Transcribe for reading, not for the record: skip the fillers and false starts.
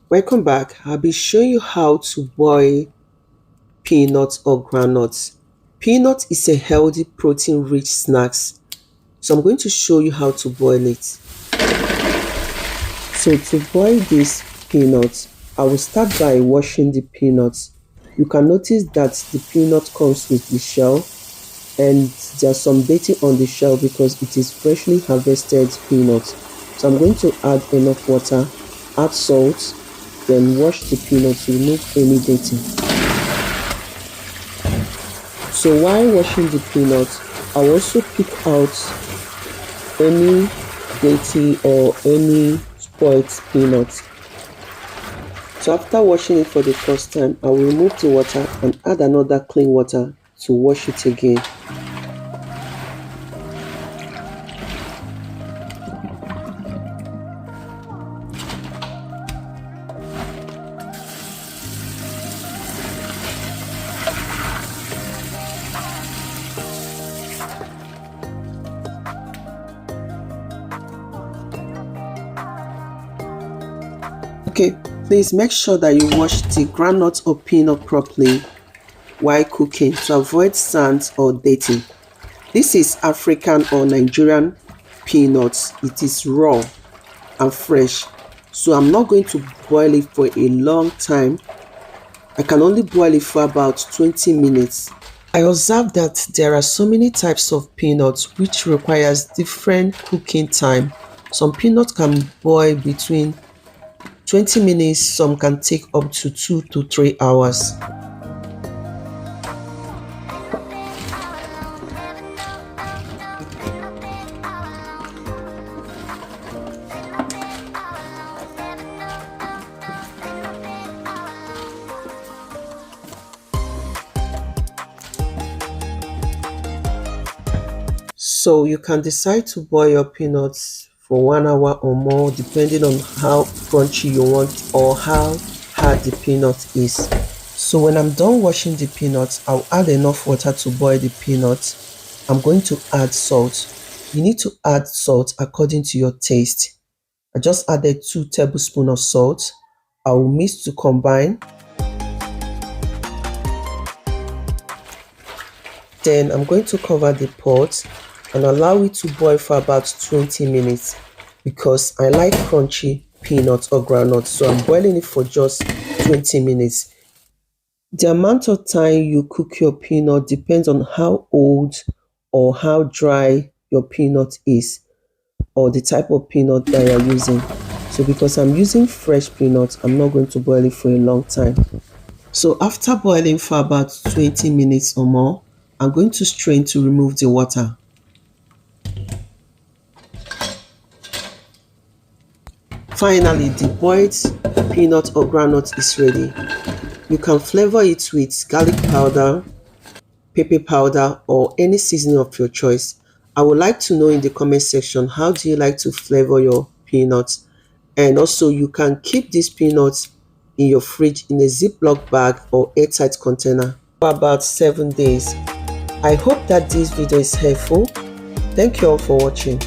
Welcome back. I'll be showing you how to boil peanuts or groundnuts. Peanut is a healthy protein-rich snack, so I'm going to show you how to boil it. So to boil these peanuts, I will start by washing the peanuts. You can notice that the peanut comes with the shell and there's some dating on the shell because it is freshly harvested peanuts. So I'm going to add enough water, add salt, then wash the peanuts to remove any dating. So while washing the peanuts, I'll also pick out any dainty or any spoiled peanuts. So after washing it for the first time, I will remove the water and add another clean water to wash it again. Okay, please make sure that you wash the groundnut or peanut properly while cooking to avoid sand or dating. This is African or Nigerian peanuts. It is raw and fresh, so I'm not going to boil it for a long time. I can only boil it for about 20 minutes. I observed that there are so many types of peanuts which requires different cooking time. Some peanuts can boil between 20 minutes, some can take up to 2 to 3 hours. So you can decide to boil your peanuts for 1 hour or more depending on how crunchy you want or how hard the peanut is. So when I'm done washing the peanuts, I'll add enough water to boil the peanuts. I'm going to add salt. You need to add salt according to your taste. I just added 2 tablespoons of salt. I will mix to combine. Then I'm going to cover the pot and allow it to boil for about 20 minutes because I like crunchy peanuts or groundnuts, so I'm boiling it for just 20 minutes. The amount of time you cook your peanut depends on how old or how dry your peanut is or the type of peanut that you're using. So because I'm using fresh peanuts, I'm not going to boil it for a long time. So after boiling for about 20 minutes or more, I'm going to strain to remove the water. Finally, the boiled peanut or groundnut is ready. You can flavor it with garlic powder, pepper powder, or any seasoning of your choice. I would like to know in the comment section, how do you like to flavor your peanuts? And also you can keep these peanuts in your fridge in a Ziploc bag or airtight container for about 7 days. I hope that this video is helpful. Thank you all for watching.